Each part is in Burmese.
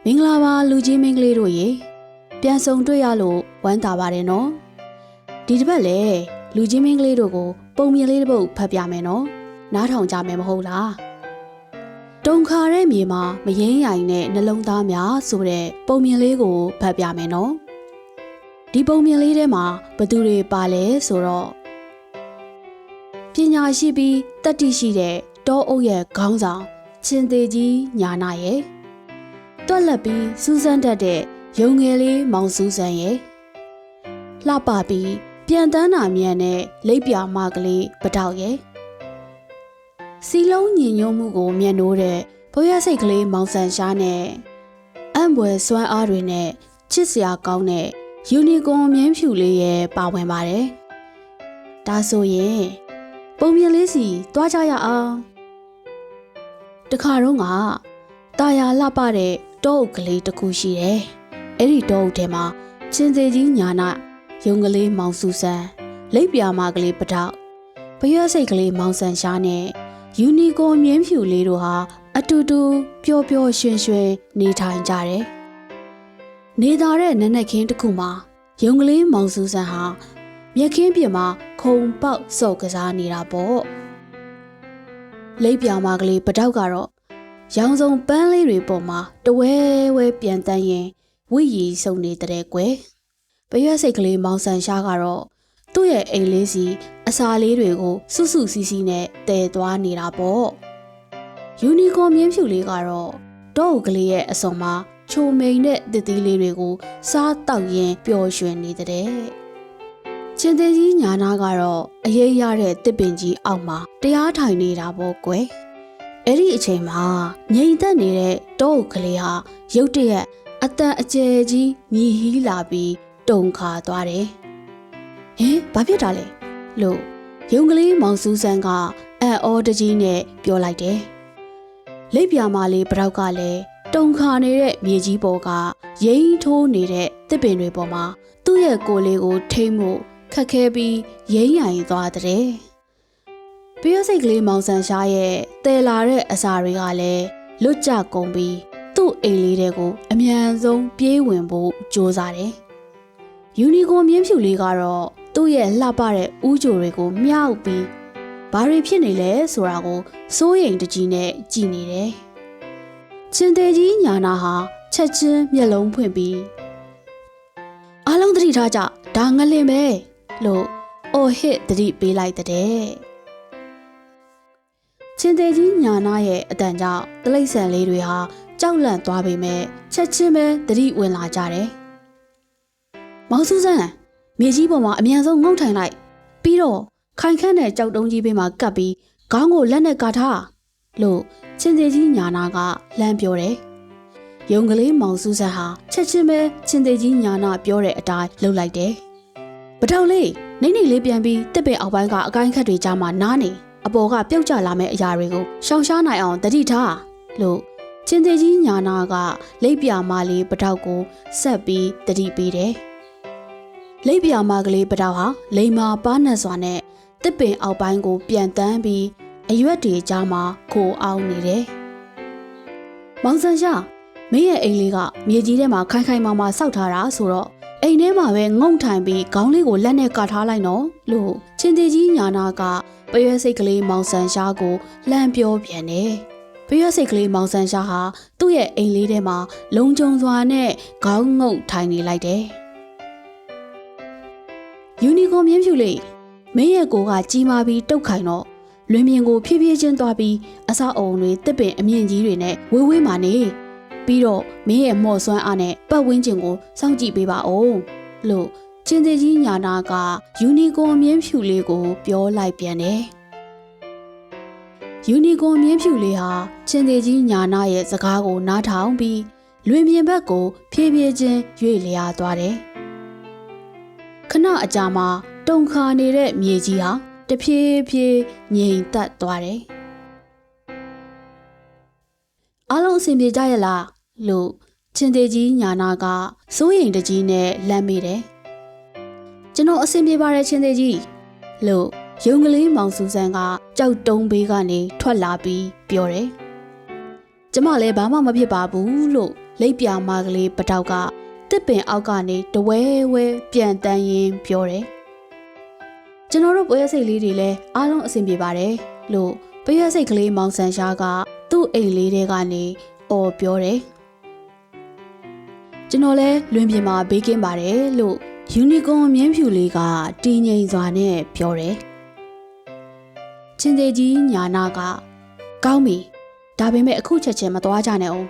မင်္ဂလာပါလူကြီးမင်္ဂလေးတို့ရေပြန်ဆုံတွေ့ရလို့ဝမ်းသာပါတယ်နော်ဒီတစ်ပတ်လေလူကြီးမင်္ဂလေးတို့ကိုပုံမြင်လေးတစ်ပုဒ်ဖတ်ပြမယ်နော်နားထောင်ကြမယ်မဟုတ်လားတုံခါတဲ့မြေမှာမရင်းရိုင်နဲ့နှလုံးသားများဆိုတဲ့ပုံမြင်လေးကိုဖတ်ပြမယ်နော်ဒီပုံမြင်လေးထဲမှာဘသူတွေပါလဲဆိုတော့ပညာရှိပြီးတတ္တိရှိတဲ့တောအုပ်ရဲ့ခေါင်းဆောင်ချင်းသေးကြီးညာနာရဲ့တွက်လက်ပြီးစူးစမ်းတတ်တဲ့ရုံငယ်လေးမောင်စူးစမ်းရဲ့လှပပြီးပြန်တန်းတာမြန်တဲ့လိပ်ပြာမကလေးပတောက်ရဲ့စီလုံးညင်ညွတ်မှုကိုမျက်နှိုးတဲ့ဘိုးရစိတ်ကလေးမောင်ဆန်ရှားနဲ့အံ့ဘွယ်စွမ်းအားတွေနဲ့ချစ်စရာကောင်းတဲ့ယူနီကွန်မြင်းဖြူလေးရဲ့ပါဝင်ပါတယ်ဒါဆိုရင်ပုံမြင်လေးစီတွားကြရအောင်တခါတော့ကတာယာလှပတဲ့တောအုပ်ကလေးတစ်ခုရှိတယ်။အဲ့ဒီတောအုပ်ထဲမှာချင်းသေးကြီးညာနာရုံကလေးမောင်စုဆန်းလိပ်ပြာမကလေးပတောက်ဘရွက်စိတ်ကလေးမောင်ဆန်ရှားနဲ့ယူနီကွန်မြင်းဖြူလေးတို့ဟာအတူတူပျော်ပျော်ရွှင်ရွှင်နေထိုင်ကြတယ်။နေသားတဲ့နက်နက်ခင်းတစ်ခုမှာရုံကလေးမောင်စုဆန်းဟာမြက်ခင်းပြင်မှာခုံပေါက်စော့ကစားနေတာပေါ့။လိပ်ပြာမကလေးပတောက်ကတော့ရောင်စုံပန်းလေးတွေပေါ်မှာတဝဲဝဲပြန်တန်းရင်ဝိရီဆုံနေတဲ့ကွယ်ပရွက်စိတ်ကလေးမောင်ဆန်ရှားကတော့သူ့ရဲ့အိမ်လေးစီအစာလေးတွေကိုစွစွစီစီနဲ့တည်သွားနေတာပေါ့ယူနီကွန်မြင်းဖြူလေးကတော့တောအုပ်ကလေးရဲ့အစုံမှာချိုမိန်တဲ့တစ်သီးလေးတွေကိုစားတောက်ရင်းပျော်ရွှင်နေတဲ့ချင်းသေးကြီးညာနာကတော့အရေးရတဲ့တစ်ပင်ကြီးအောက်မှာတရားထိုင်နေတာပေါ့ကွယ်အဲ့ဒီအချိန်မှာငြိမ်သက်နေတဲ့တောအုပ်ကလေးဟာရုတ်တရက်အတန်အကျယ်ကြီးမြည်ဟီးလာပြီးတုန်ခါသွားတယ်။ဟင်ဘာဖြစ်တာလဲလို့ရုံကလေးမောင်စူးစမ်းကအံ့ဩတကြီးနဲ့ပြောလိုက်တယ်။လိပ်ပြာမလေးပတောက်ကလည်းတုန်ခါနေတဲ့မြေကြီးပေါ်ကရိမ့်ထိုးနေတဲ့တစ်ပင်တွေပေါ်မှာသူ့ရဲ့ကိုယ်လေးကိုထိမ့်မှုခက်ခဲပြီးရိမ့်ရိုင်သွားတဲ့ပျော်စိတ်ကလေးမောင်ဆန်ရှားရဲ့တဲလာတဲ့အစာတွေကလည်းလွတ်ကျကုန်ပြီးသူ့အိမ်လေးတွေကိုအမြန်ဆုံးပြေးဝင်ဖို့ကြိုးစားတယ်။ယူနီကွန်မြင်းဖြူလေးကတော့သူ့ရဲ့လှပတဲ့ဥကြိုတွေကိုမြှောက်ပြီးဘာတွေဖြစ်နေလဲဆိုတာကိုစိုးရိမ်တကြီးနဲ့ကြည်နေတယ်။ချင်းသေးကြီးညာနာဟာချက်ချင်းမျက်လုံးဖွင့်ပြီးအားလုံးသတိထားကြဒါငလင်ပဲလို့အော်ဟစ်သတိပေးလိုက်တဲ့ချင်းသေးကြီးညာနာရဲ့အတန်ကြောင့်တိလိษံလေးတွေဟာကြောက်လန့်သွားပေမဲ့ချက်ချင်းပဲသတိဝင်လာကြတယ်။မောင်စူးစမ်းမြေကြီးပေါ်မှာအမြန်ဆုံးငုံထိုင်လိုက်ပြီးတော့ခိုင်ခန့်တဲ့ကြောက်တုံးကြီးဘေးမှာကပ်ပြီးခေါင်းကိုလက်နဲ့ကာထားလို့ချင်းသေးကြီးညာနာကလှမ်းပြောတယ်။ရုံကလေးမောင်စူးစမ်းဟာချက်ချင်းပဲချင်းသေးကြီးညာနာပြောတဲ့အတိုင်းလုပ်လိုက်တယ်။ပထောက်လေးနှိမ့်နှိမ့်လေးပြန်ပြီးတစ်ပင်အောက်ပိုင်းကအကိုင်းခတ်တွေကြားမှာနားနေအပေါ်ကပြုတ်ကျလာမယ့်အရာတွေကိုရှောင်ရှားနိုင်အောင်တတိထားလို့ချင်းသေးကြီးညာနာကလိပ်ပြာမလေးပတောက်ကိုဆက်ပြီးတတိပေးတယ်။လိပ်ပြာမကလေးပတောက်ဟာလိမ်မာပါးနက်စွာနဲ့တစ်ပင်အောက်ပိုင်းကိုပြန်တန်းပြီးအရွက်တွေကြားမှာခိုအောင်နေတယ်။မောင်ဆန်ရှာမင်းရဲ့အိမ်လေးကမြေကြီးထဲမှာခိုင်ခိုင်မာမာစောက်ထားတာဆိုတော့အိမ်ထဲမှာပဲငုံထိုင်ပြီးခေါင်းလေးကိုလက်နဲ့ကာထားလိုက်နော်လို့ချင်းသေးကြီးညာနာကပရွက်စိတ်ကလေးမောင်ဆန်ရှားကိုလှမ်းပြောပြန်တယ်။ပရွက်စိတ်ကလေးမောင်ဆန်ရှားဟာသူ့ရဲ့အိမ်လေးထဲမှာလုံခြုံစွာနဲ့ခေါင်းငုံထိုင်နေလိုက်တယ်။ယူနီကွန်မြင်းဖြူလေးမင်းရဲ့ကိုကကြီးမားပြီးတုတ်ခိုင်တော့လွင်ပြင်ကိုဖြည်းဖြည်းချင်းသွားပြီးအဆောက်အုံတွေတစ်ပင်အမြင့်ကြီးတွေနဲ့ဝေးဝေးမှနေပြီးတော့မင်းရဲ့မော့စွမ်းအားနဲ့ပတ်ဝန်းကျင်ကိုစောင့်ကြည့်ပေးပါဦးလို့ချင်းသေးကြီးညာနာကယူနီကွန်မြင်းဖြူလေးကိုပြောလိုက်ပြန်တယ်။ယူနီကွန်မြင်းဖြူလေးဟာချင်းသေးကြီးညာနာရဲ့စကားကိုနားထောင်ပြီးလွင်ပြင်ဘက်ကိုဖြည်းဖြည်းချင်းရွေ့လျားသွားတယ်။ခဏအကြာမှာတုန်ခါနေတဲ့မြေကြီးဟာတဖြည်းဖြည်းငြိမ်သက်သွားတယ်။အားလုံးအဆင်ပြေကြရဲ့လားလို့ချင်းသေးကြီးညာနာကစိုးရိမ်တကြီးနဲ့လမ်းမိတယ်။ကျွန်တော်အဆင်ပြေပါတယ်ချင်းသေးကြီးလို့ရုံကလေးမောင်စူးစမ်းကကြောက်တုံးဘေးကနေထွက်လာပြီးပြောတယ်။ကျမလည်းဘာမှမဖြစ်ပါဘူးလို့ လိပ်ပြာမကလေးပတောက်ကတစ်ပင်အောက်ကနေတဝဲဝဲပြန်တန်းရင်းပြောတယ်ကျွန်တော်တို့ပွဲစိတ်လေးတွေလည်းအားလုံးအဆင်ပြေပါတယ်လို့ပွဲစိတ်ကလေးမောင်ဆန်ရှားကသူ့အိမ်လေးထဲကနေအော်ပြောတယ်ကျွန်တော်လည်းလွင်ပြင်မှာဘေးကင်းပါတယ်လို့ယူနီကွန်မြင်းဖြူလေးကတင်းငိမ်စွာနဲ့ပြောတယ်ချင်းသေးကြီးညာနာကကောင်းပြီဒါပေမဲ့အခုချက်ချင်းမသွားကြနဲ့အောင်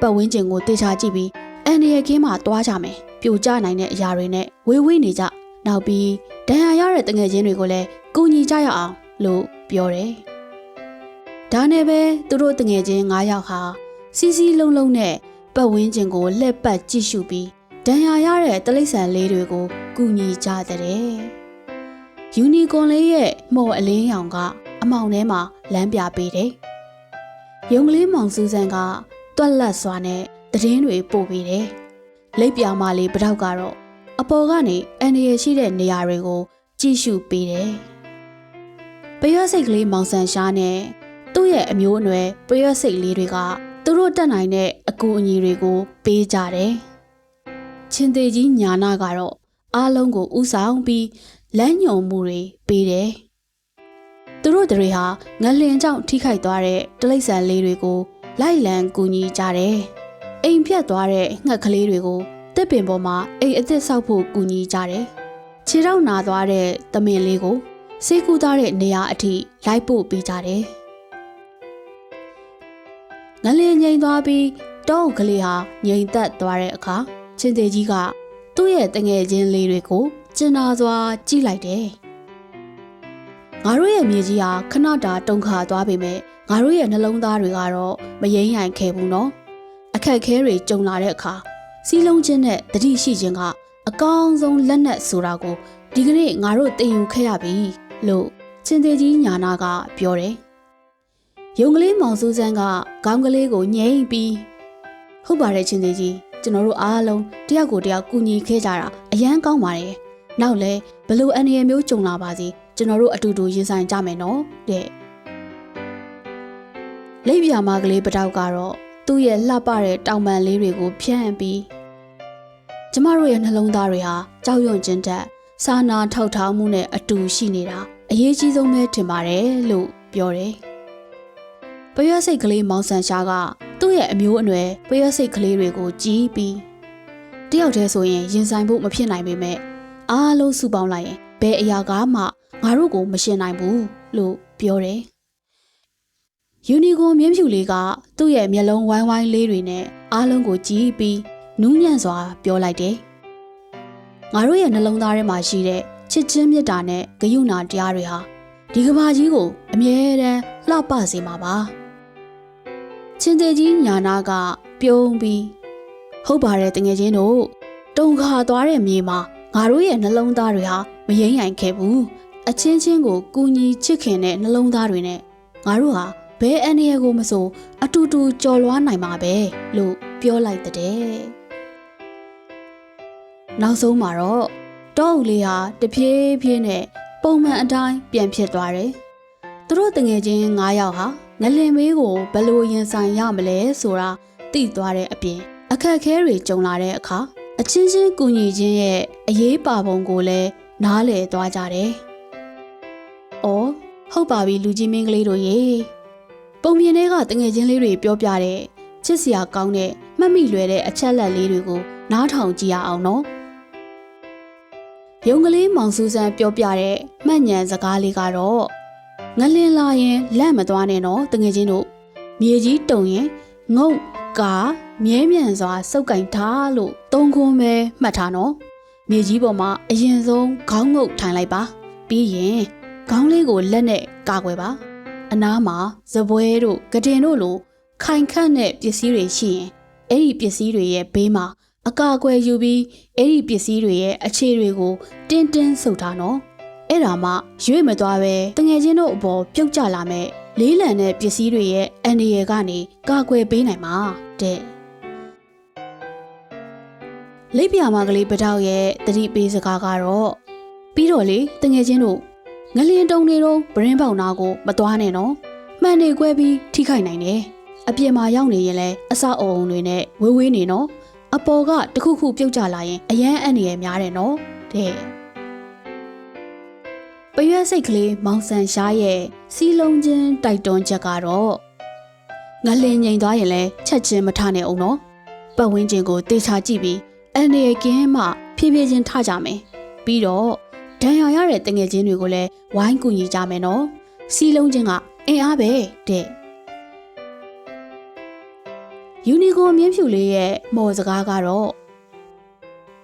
ပတ်ဝန်းကျင်ကိုတေချာကြည့်ပြီးအန်ဒီရဲ့ကင်းမှာသွားကြမယ်ပြိုကျနိုင်တဲ့အရာတွေနဲ့ဝေးဝေးနေကြနောက်ပြီးဒဏ်ရာရတဲ့တငယ်ချင်းတွေကိုလည်းကူညီကြရအောင်လို့ပြောတယ်ဒါနဲ့ပဲသူတို့တငယ်ချင်း9ယောက်ဟာစီစီလုံးလုံးနဲ့ပတ်ဝန်းကျင်ကိုလှည့်ပတ်ကြည့်ရှုပြီးဒဏ်ရာရတဲ့တိရစ္ဆာန်လေးတွေကိုကူညီကြတဲ့ယူနီကွန်လေးရဲ့မှော်အလင်းရောင်ကအမောင်ထဲမှာလမ်းပြပေးတယ်ရုံကလေးမောင်စူးစမ်းကတွက်လက်စွာနဲ့သတင်းတွေပို့ပေးတယ်လိပ်ပြာမလေးပတောက်ကတော့အပေါ်ကနေအန်ဒီရရှိတဲ့နေရာတွေကိုကြည့်ရှုပေးတယ်ပရွက်စိတ်ကလေးမောင်ဆန်ရှားနဲ့သူ့ရဲ့အမျိုးအနွယ်ပရွက်စိတ်လေးတွေကသူတို့တက်နိုင်တဲ့အကူအညီတွေကိုပေးကြတယ်ချင်းသေးကြီးညာနာကတော့အားလုံးကိုဥဆောင်ပြီးလမ်းညွှန်မှုတွေပေးတယ်သူတို့တွေဟာငလင်ကြောင့်ထိခိုက်သွားတဲ့တိရစ္ဆာန်လေးတွေကိုလိုက်လံကူညီကြတယ်အိမ်ဖြတ်သွားတဲ့ငှက်ကလေးတွေကိုတစ်ပင်ပေါ်မှာအိမ်အသစ်ဆောက်ဖို့ကူညီကြတယ်ခြေထောက်နာသွားတဲ့သမင်လေးကိုဆေးကူးသားတဲ့နေရာအထိလိုက်ပို့ပေးကြတယ်ငလင်ငိမ်သွားပြီးတောအုပ်ကလေးဟာငိမ်သက်သွားတဲ့အခါချင်းသေးကြီးကသူ့ရဲ့တငယ်ချင်းလေးတွေကိုကျင်နာစွာကြည့်လိုက်တယ်ငါတို့ရဲ့မြေကြီးဟာခဏတာတုန်ခါသွားပေမဲ့ငါတို့ရဲ့နှလုံးသားတွေကတော့မယိမ်းယိုင်ခဲ့ဘူးနော်အခက်ခဲတွေကြုံလာတဲ့အခါစီးလုံးချင်းနဲ့တတိရှိခြင်းကအကောင်းဆုံးလက်နက်ဆိုတာကိုဒီကနေ့ငါတို့သိယူခဲ့ရပြီလို့ချင်းသေးကြီးညာနာကပြောတယ်ရုံကလေးမောင်စူးစမ်းကခေါင်းကလေးကိုညှိပြီးဟုတ်ပါတယ်ချင်းသေးကြီးကျွန်တော်တို့အားလုံးတယောက်ကိုတယောက်ကူညီခဲ့ကြတာအရန်ကောင်းပါတယ်နောက်လဲဘလို့အန်ရမျိုးကြုံလာပါစေကျွန်တော်တို့အတူတူရင်ဆိုင်ကြမယ်နော်တဲ့လိပ်ပြာမကလေးပတောက်ကတော့သူ့ရဲ့လှပတဲ့တောင်ပန်လေးတွေကိုဖြန့်ပြီးကျမတို့ရဲ့နှလုံးသားတွေဟာကြောက်ရွံ့ခြင်းတက်စာနာထောက်ထားမှုနဲ့အတူရှိနေတာအရေးကြီးဆုံးပဲထင်ပါတယ်လို့ပြောတယ်ပရွက်စိတ်ကလေးမောင်ဆန်ရှားကသူ့ရဲ့အမျိုးအနွယ်ပရွက်စိတ်ကလေးတွေကိုကြည်ပြီးတယောက်တည်းဆိုရင်ရင်ဆိုင်ဖို့မဖြစ်နိုင်ပေမဲ့အားလုံးစုပေါင်းလိုက်ရင်ဘယ်အရာကမှငါတို့ကိုမရှင်နိုင်ဘူးလို့ပြောတယ်ယူနီကွန်မြင်းဖြူလေးကသူ့ရဲ့မျက်လုံးဝိုင်းဝိုင်းလေးတွေနဲ့အားလုံးကိုကြည့်ပြီးနူးညံ့စွာပြောလိုက်တယ်ငါတို့ရဲ့နှလုံးသားထဲမှာရှိတဲ့ချစ်ချင်းမေတ္တာနဲ့ဂရုဏာတရားတွေဟာဒီကမ္ဘာကြီးကိုအမြဲတမ်းလှပစေမှာပါချင်းသေးကြီးညာနာကပြုံးပြီးဟုတ်ပါတယ်တငယ်ချင်းတို့တုံခါသွားတဲ့မြေမှာငါတို့ရဲ့နှလုံးသားတွေဟာမယိမ်းယိုင်ခဲ့ဘူးအချင်းချင်းကိုကူညီချစ်ခင်တဲ့နှလုံးသားတွေနဲ့ငါတို့ဟာဘယ်အန္တရာယ်ကိုမဆိုအတူတူကြော်လွှားနိုင်မှာပဲလို့ပြောလိုက်တဲ့နောက်ဆုံးမှာတော့တောအုပ်လေးဟာတဖြည်းဖြည်းနဲ့ပုံမှန်အတိုင်းပြန်ဖြစ်သွားတယ်သူတို့တငယ်ချင်း9ယောက်ဟာငလင်မေးကိုဘယ်လိုရင်ဆိုင်ရမလဲဆိုတာသိသွားတဲ့အပြင်အခက်အခဲတွေကြုံလာတဲ့အခါအချင်းချင်းကူညီခြင်းရဲ့အရေးပါပုံကိုလည်းနားလည်သွားကြတယ်။အော်ဟုတ်ပါပြီလူကြီးမင်းကလေးတို့ရေပုံမြင်တွေကတငယ်ချင်းလေးတွေပြောပြတဲ့ချစ်စရာကောင်းတဲ့မှတ်မိလွယ်တဲ့အချက်လက်လေးတွေကိုနားထောင်ကြည့်ရအောင်နော်။ရုံကလေးမောင်စူးစမ်းပြောပြတဲ့မှတ်ဉဏ်စကားလေးကတော့ငလင်လာရင်လက်မသွားနဲ့နော်တငယ်ချင်းတို့မြေကြီးတုံရင်ငုတ်ကာမြဲမြံစွာစုပ်ကင်ထားလို့သုံးခွန်းပဲမှတ်ထားနော်မြေကြီးပေါ်မှာအရင်ဆုံးခေါင်းငုတ်ထိုင်လိုက်ပါပြီးရင်ခေါင်းလေးကိုလက်နဲ့ကာကွယ်ပါအနားမှာဇပွဲတို့ကတင်တို့လိုခိုင်ခန့်တဲ့ပစ္စည်းတွေရှိရင်အဲ့ဒီပစ္စည်းတွေရဲ့ဘေးမှာအကာအကွယ်ယူပြီးအဲ့ဒီပစ္စည်းတွေရဲ့အခြေတွေကိုတင်းတင်းဆုပ်ထားနော်အဲ့ဒါမှရွေ့မသွားပဲတငယ်ချင်းတို့အပေါ်ပြုတ်ကျလာမဲ့လေးလံတဲ့ပစ္စည်းတွေရဲ့အန္တရာယ်ကနေကာကွယ်ပေးနိုင်မှာတဲ့လိပ်ပြာမကလေးပတောက်ရဲ့တတိပေးစကားကတော့ပြီးတော့လေတငယ်ချင်းတို့ငလျင်တုံတွေတော့ဗရင်ပေါက်နာကိုမသွားနဲ့နော်မှန်နေကွဲပြီးထိခိုက်နိုင်တယ် အပြင်မှာရောက်နေရင်လည်းအစအုံတွေနဲ့ဝေးဝေးနေနော်အပေါ်ကတခုခုပြုတ်ကျလာရင်အရန်အန်ရများတယ်နော်တဲ့ပရွက်စိတ်ကလေးမောင်ဆန်ရှားရဲ့စီးလုံးချင်းတိုက်တွန်းချက်ကတော့ငလင်ငိန်သွားရင်လည်းချက်ချင်းမထနဲ့အောင်နော်ပတ်ဝန်းကျင်ကိုတေချာကြည့်ပြီးအန်ရကင်းမှဖြည်းဖြည်းချင်းထကြမယ်ပြီးတော့ဒဏ်ရာရတဲ့တငယ်ချင်းတွေကိုလည်းဝိုင်းကူညီကြမယ်နော်စီးလုံးချင်းကအင်အားပဲတဲ့ယူနီကွန်မြင်းဖြူလေးရဲ့မော်စကားကတော့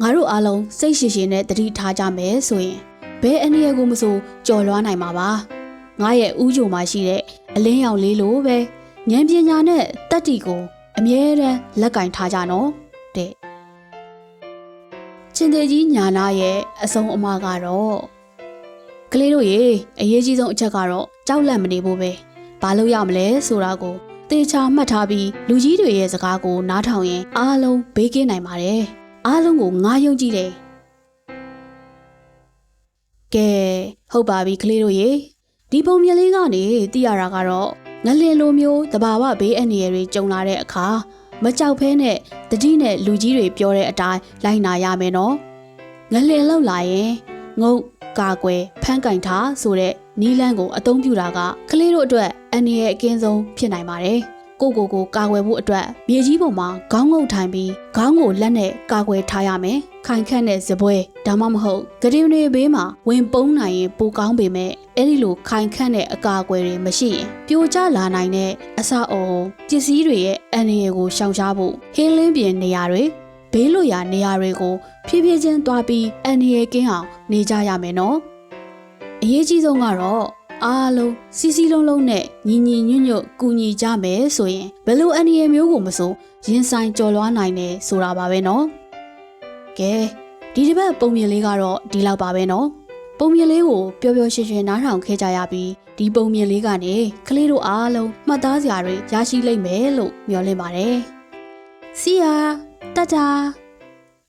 ငါတို့အားလုံးစိတ်ရှိရှိနဲ့တတိထားကြမယ်ဆိုရင်ဘယ်အနေရကိုမဆိုကြော်လွှားနိုင်မှာပါငါရဲ့ဥကြုံမှာရှိတဲ့အလင်းရောင်လေးလိုပဲဉာဏ်ပညာနဲ့တတ္တိကိုအမြဲတမ်းလက်ကင်ထားကြနော်တဲ့ချင်းသေးကြီးညာနာရဲ့အဆုံးအမကတော့ကလေးတို့ရေအရေးကြီးဆုံးအချက်ကတော့ကြောက်လန့်မနေဖို့ပဲဘာလို့ရမလဲဆိုတာကိုသေချာမှတ်ထားပြီးလူကြီးတွေရဲ့စကားကိုနားထောင်ရင်အားလုံးဘေးကင်းနိုင်ပါတယ်အားလုံးကိုငါယုံကြည်တယ်ကဲဟုတ်ပါပြီကလေးတို့ရေဒီပုံမြင်လေးကနေသိရတာကတော့ငလင်လိုမျိုးတဘာဝဘေးအန္တရာယ်တွေကြုံလာတဲ့အခါမကြောက်ဖဲနဲ့တတိနဲ့လူကြီးတွေပြောတဲ့အတိုင်းလိုက်နာရမယ်နော်ငလင်လောက်လာရင်ငုတ်ကာကွယ်ဖမ်းကင်ထားဆိုတဲ့နီးလန်းကိုအသုံးပြုတာကကလေးတို့အတွက်အန္တရာယ်အကင်းဆုံးဖြစ်နိုင်ပါတယ်ကိုကာကွယ်ဖို့အတွက်မြေကြီးပေါ်မှာခေါင်းငုတ်ထိုင်ပြီးခေါင်းကိုလက်နဲ့ကာကွယ်ထားရမယ်ခိုင်ခန့်တဲ့ဇပွဲဒါမှမဟုတ်ဂဒင်းတွေဘေးမှာဝင်ပုန်းနိုင်ရင်ပိုကောင်းပေမဲ့အဲ့ဒီလိုခိုင်ခန့်တဲ့အကာအကွယ်တွေမရှိရင်ပြိုကျလာနိုင်တဲ့အစအုံပစ္စည်းတွေရဲ့အန္တရာယ်ကိုရှောင်ရှားဖို့ဟင်းလင်းပြင်နေရာတွေဘေးလွတ်ရာနေရာတွေကိုဖြည်းဖြည်းချင်းသွားပြီးအန္တရာယ်ကင်းအောင်နေကြရမယ်နော်အရေးကြီးဆုံးကတော့အားလုံးစီစီလုံးလုံးနဲ့ညီညီညွတ်ညွတ်ကူညီကြမယ်ဆိုရင်ဘယ်လိုအန္တရာယ်မျိုးကိုမဆိုရင်ဆိုင်ကြော်လွှားနိုင်တယ်ဆိုတာပါပဲနော်ကဲဒီတစ်ပတ်ပုံမြင်လေးကတော့ဒီလောက်ပါပဲနော်ပုံမြင်လေးကိုပျော်ပျော်ရွှင်ရွှင်နားထောင်ခဲ့ကြရပြီးဒီပုံမြင်လေးကနေကလေးတို့အားလုံးမှတ်သားစရာတွေရရှိလိမ့်မယ်လို့မျှော်လင့်ပါတယ်See ya တတာ